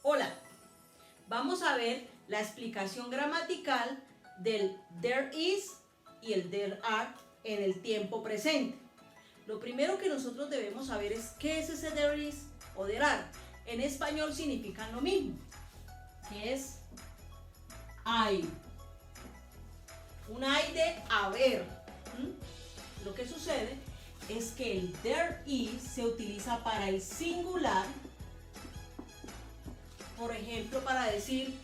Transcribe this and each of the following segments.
Hola, vamos a ver la explicación gramatical del there is y el there are en el tiempo presente. Lo primero que nosotros debemos saber es qué es ese there is o there are. En español significan lo mismo, que es hay. Un hay de haber. Lo que sucede es que el there is se utiliza para el singular. Por ejemplo, para decir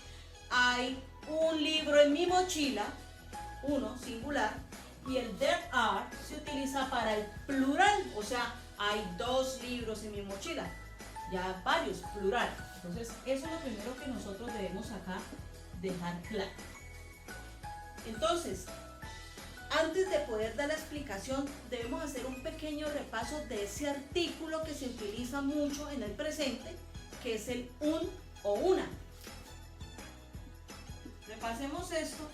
hay un libro en mi mochila, uno, singular, y el there are se utiliza para el plural, o sea, hay 2 libros en mi mochila, ya varios, plural. Entonces, eso es lo primero que nosotros debemos acá dejar claro. Entonces, antes de poder dar la explicación, debemos hacer un pequeño repaso de ese artículo que se utiliza mucho en el presente, que es el un o una. Repasemos esto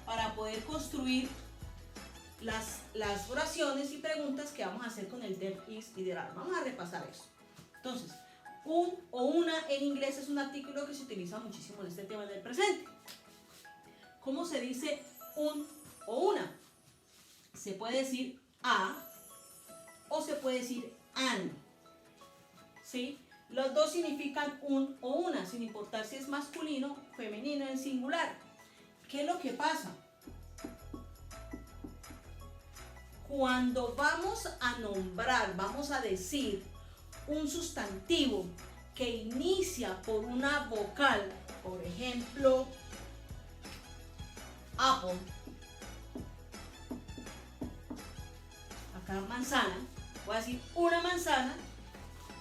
para poder construir las oraciones y preguntas que vamos a hacer con el there is y there are. Vamos a repasar eso. Entonces, un o una en inglés es un artículo que se utiliza muchísimo en este tema del presente. ¿Cómo se dice un o una? Se puede decir a o se puede decir an. ¿Sí? Los dos significan un o una, sin importar si es masculino, femenino, en singular. ¿Qué es lo que pasa? Cuando vamos a nombrar, vamos a decir un sustantivo que inicia por una vocal, por ejemplo, apple, acá manzana, voy a decir una manzana,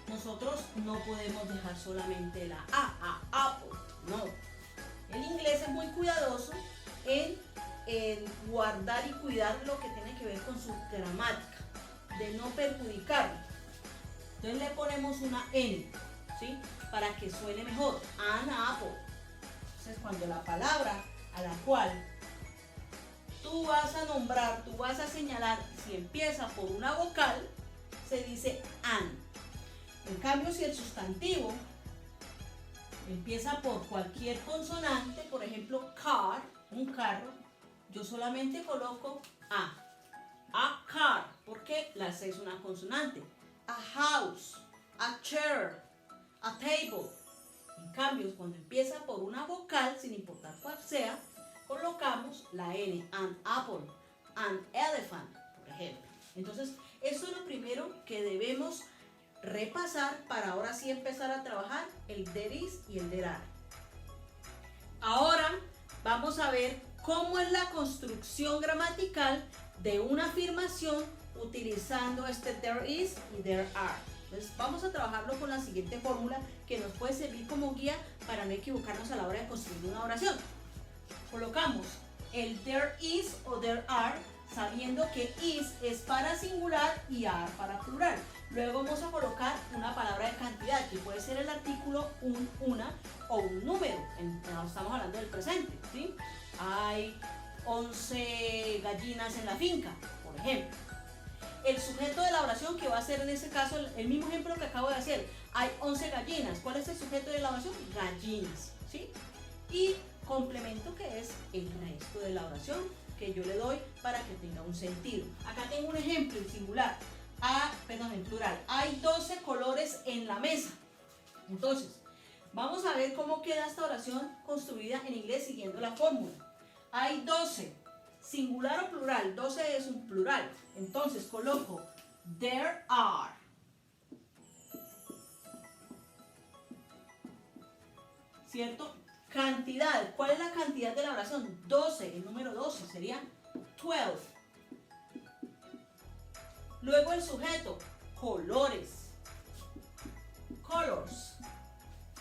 nosotros no podemos dejar solamente la a apple, no. El inglés es muy cuidadoso en guardar y cuidar lo que tiene que ver con su gramática, de no perjudicarlo. Entonces le ponemos una N, ¿sí? Para que suene mejor, an apple. Entonces cuando la palabra a la cual tú vas a nombrar, tú vas a señalar, si empieza por una vocal, se dice an. En cambio, si el sustantivo empieza por cualquier consonante, por ejemplo, car, un carro, yo solamente coloco a. A car, porque la C es una consonante. A house, a chair, a table. En cambio, cuando empieza por una vocal, sin importar cuál sea, colocamos la N, an apple, an elephant, por ejemplo. Entonces, eso es lo primero que debemos repasar para ahora sí empezar a trabajar el there is y el there are. Ahora vamos a ver cómo es la construcción gramatical de una afirmación utilizando este there is y there are. Entonces vamos a trabajarlo con la siguiente fórmula que nos puede servir como guía para no equivocarnos a la hora de construir una oración. Colocamos el there is o there are sabiendo que is es para singular y are para plural. Luego vamos a colocar una palabra de cantidad que puede ser el artículo un, una o un número. Estamos hablando del presente, ¿sí? Hay 11 gallinas en la finca, por ejemplo. El sujeto de la oración que va a ser en ese caso el mismo ejemplo que acabo de hacer. Hay 11 gallinas. ¿Cuál es el sujeto de la oración? Gallinas, ¿sí? Y complemento que es el resto de la oración que yo le doy para que tenga un sentido. Acá tengo un ejemplo en singular, en plural. Hay 12 colores en la mesa. Entonces, vamos a ver cómo queda esta oración construida en inglés siguiendo la fórmula. Hay 12, singular o plural, 12 es un plural. Entonces coloco there are. ¿Cierto? Cantidad. ¿Cuál es la cantidad de la oración? 12, el número 12 sería 12. Luego el sujeto, colores. Colors.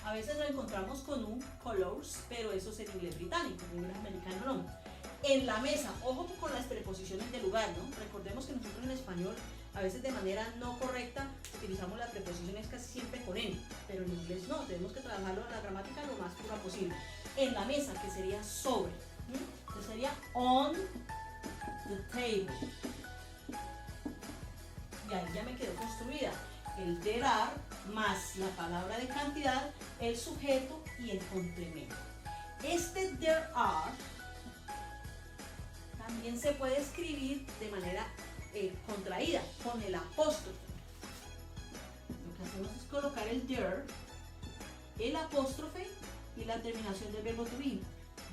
A veces lo encontramos con un colors, pero eso es en inglés británico, en inglés americano no. En la mesa, ojo con las preposiciones de lugar, ¿no? Recordemos que nosotros en español, a veces de manera no correcta, utilizamos las preposiciones casi siempre con en, pero en inglés no, tenemos que trabajarlo en la gramática lo más pura posible. En la mesa, que sería sobre, que sería on the table. Y ahí ya me quedó construida el there are más la palabra de cantidad el sujeto y el complemento. Este there are también se puede escribir de manera contraída, con el apóstrofe. Lo que hacemos es colocar el there, el apóstrofe y la terminación del verbo to be.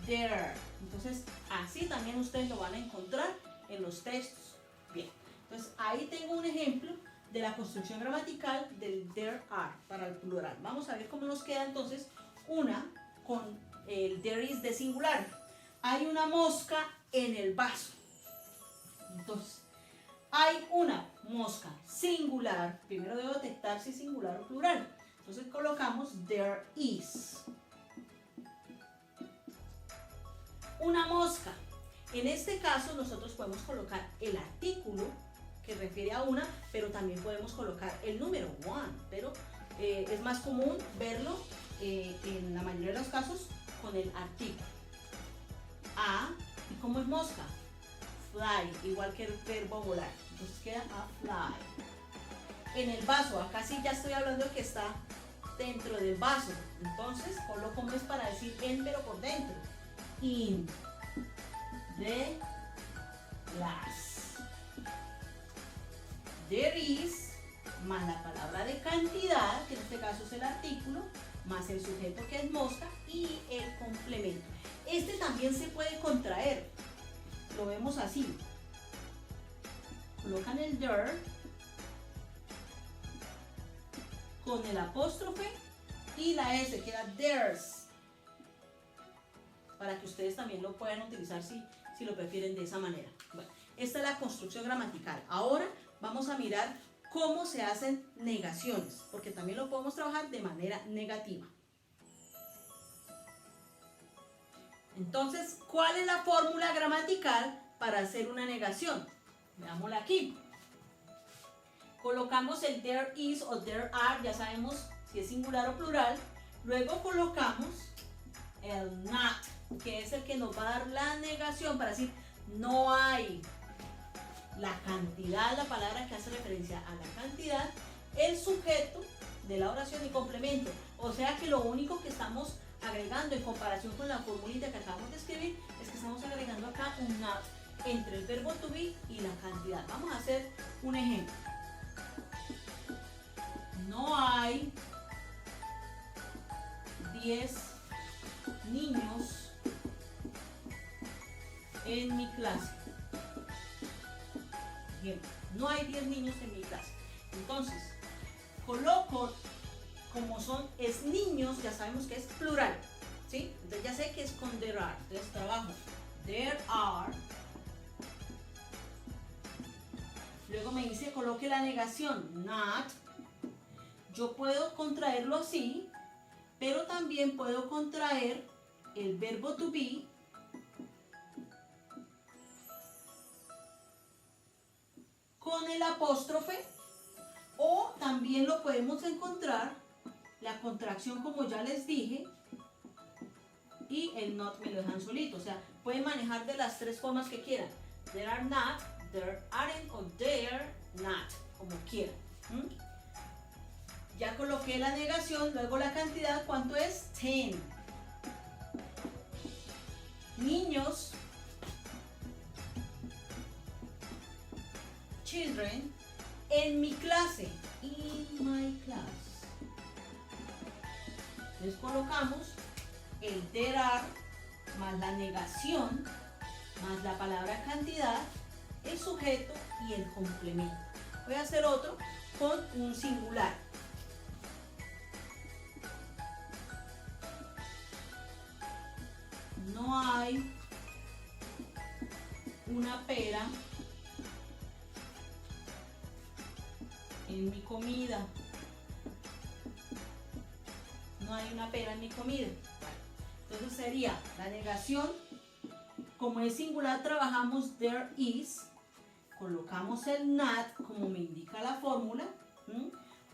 There. Entonces, así también ustedes lo van a encontrar en los textos. Bien, entonces ahí tengo un ejemplo de la construcción gramatical del there are para el plural. Vamos a ver cómo nos queda entonces una con el there is de singular. Hay una mosca en el vaso. Entonces, hay una mosca singular. Primero debo detectar si es singular o plural. Entonces colocamos there is. Una mosca. En este caso nosotros podemos colocar el artículo que refiere a una, pero también podemos colocar el número one, pero es más común verlo en la mayoría de los casos con el artículo. A, ¿y cómo es mosca? Fly, igual que el verbo volar. Entonces queda a fly. En el vaso, acá sí ya estoy hablando de que está dentro del vaso. Entonces coloco como es para decir en, pero por dentro. In the glass. There is, más la palabra de cantidad, que en este caso es el artículo, más el sujeto que es mosca y el complemento. Este también se puede contraer. Lo vemos así. Colocan el there con el apóstrofe y la S, queda theirs. Para que ustedes también lo puedan utilizar si lo prefieren de esa manera. Bueno, esta es la construcción gramatical. Ahora vamos a mirar cómo se hacen negaciones, porque también lo podemos trabajar de manera negativa. Entonces, ¿cuál es la fórmula gramatical para hacer una negación? Veámosla aquí. Colocamos el there is o there are, ya sabemos si es singular o plural. Luego colocamos el not, que es el que nos va a dar la negación para decir no hay. La cantidad, la palabra que hace referencia a la cantidad, el sujeto de la oración y complemento. O sea que lo único que estamos agregando en comparación con la formulita que acabamos de escribir es que estamos agregando acá un not entre el verbo to be y la cantidad. Vamos a hacer un ejemplo. No hay 10 niños en mi clase. Bien, no hay 10 niños en mi clase. Entonces, coloco como es niños, ya sabemos que es plural, ¿sí? Entonces ya sé que es con there are. Entonces trabajo there are. Luego me dice coloque la negación not. Yo puedo contraerlo así, pero también puedo contraer el verbo to be con el apóstrofe, o también lo podemos encontrar la contracción como ya les dije y el not me lo dejan solito. O sea, pueden manejar de las tres formas que quieran. There are not, there aren't o there not, como quieran. Ya coloqué la negación, luego la cantidad, ¿cuánto es? 10. Niños, children, en mi clase, in my class. Entonces colocamos el there are más la negación más la palabra cantidad, el sujeto y el complemento. Voy a hacer otro con un singular. No hay una pera en mi comida. No hay una pera en mi comida. Entonces sería la negación. Como es singular, trabajamos there is. Colocamos el not, como me indica la fórmula.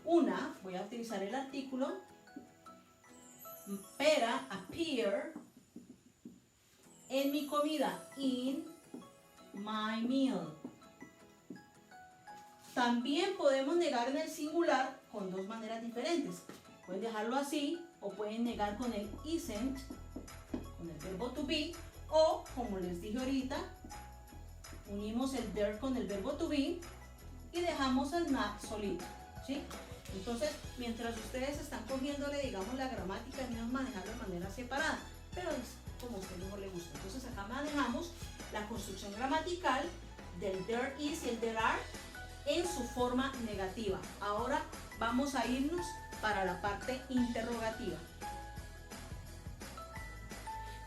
Una, voy a utilizar el artículo. Pera, appear. En mi comida, in my meal. También podemos negar en el singular con dos maneras diferentes. Pueden dejarlo así o pueden negar con el isn't, con el verbo to be, o como les dije ahorita, unimos el there con el verbo to be y dejamos el not solito, ¿sí? Entonces, mientras ustedes están cogiéndole, digamos, la gramática, no es manejarlo de manera separada, pero es como a usted mejor le gusta. Entonces, acá manejamos la construcción gramatical del there is y el there are en su forma negativa. Ahora vamos a irnos para la parte interrogativa.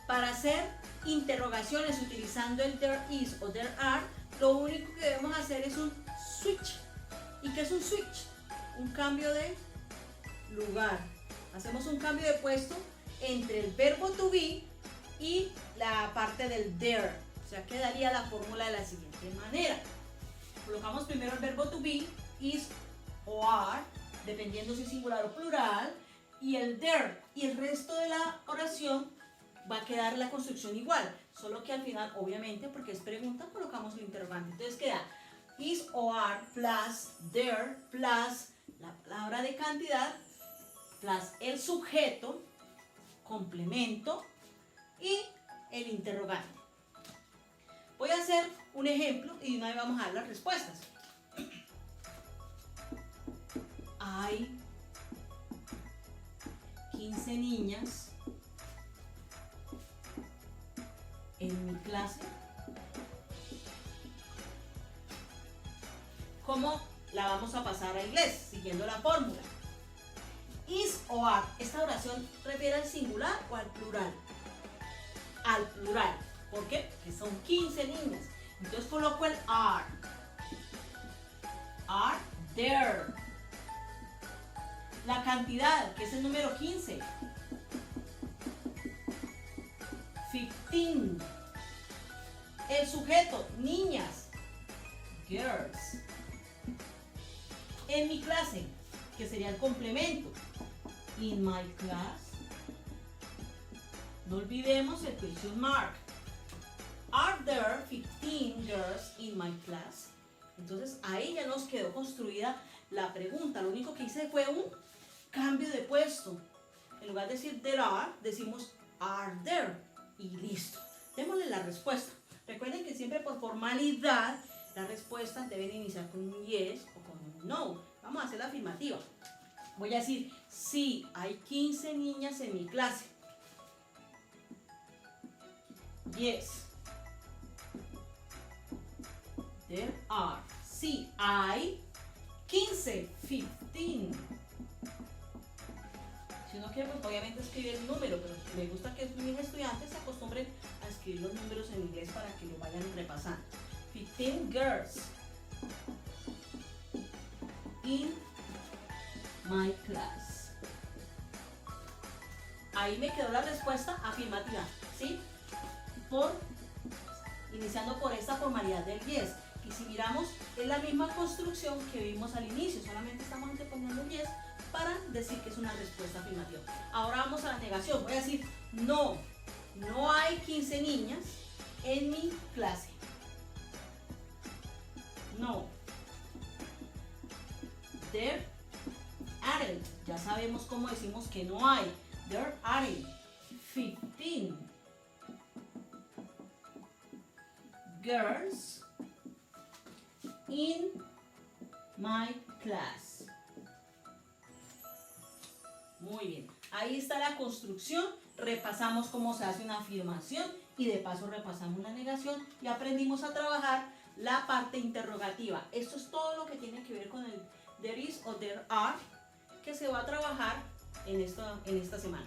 Para hacer interrogaciones utilizando el there is o there are, lo único que debemos hacer es un switch. ¿Y qué es un switch? Un cambio de lugar. Hacemos un cambio de puesto entre el verbo to be y la parte del there. O sea, quedaría la fórmula de la siguiente manera. Colocamos primero el verbo to be, is o are, dependiendo si es singular o plural, y el there. Y el resto de la oración va a quedar la construcción igual, solo que al final, obviamente, porque es pregunta, colocamos el interrogante. Entonces queda is o are plus there plus la palabra de cantidad plus el sujeto, complemento y el interrogante. Voy a hacer un ejemplo y de una vez vamos a dar las respuestas. Hay 15 niñas en mi clase. ¿Cómo la vamos a pasar a inglés? Siguiendo la fórmula. Is o are. ¿Esta oración refiere al singular o al plural? Al plural. ¿Por qué? Porque son 15 niñas. Entonces coloco el are. Are there. La cantidad, que es el número 15. 15. El sujeto, niñas. Girls. En mi clase, que sería el complemento. In my class. No olvidemos el question mark. Are there 15 girls in my class? Entonces ahí ya nos quedó construida la pregunta. Lo único que hice fue un cambio de puesto. En lugar de decir there are, decimos are there. Y listo. Démosle la respuesta. Recuerden que siempre por formalidad las respuestas deben iniciar con un yes o con un no. Vamos a hacer la afirmativa. Voy a decir, sí, hay 15 niñas en mi clase. Yes. There are. Sí, hay 15. 15. Si uno quiere, pues obviamente escribir el número, pero me gusta que mis estudiantes se acostumbren a escribir los números en inglés para que lo vayan repasando. 15 girls in my class. Ahí me quedó la respuesta afirmativa, ¿sí? Iniciando por esta formalidad del yes. Y si miramos, es la misma construcción que vimos al inicio, solamente estamos anteponiendo el yes para decir que es una respuesta afirmativa. Ahora vamos a la negación. Voy a decir, no, no hay 15 niñas en mi clase. No. There aren't. Ya sabemos cómo decimos que no hay. There aren't 15 girls in my class. Muy bien. Ahí está la construcción. Repasamos cómo se hace una afirmación y de paso repasamos la negación y aprendimos a trabajar la parte interrogativa. Esto es todo lo que tiene que ver con el there is o there are que se va a trabajar en esta semana.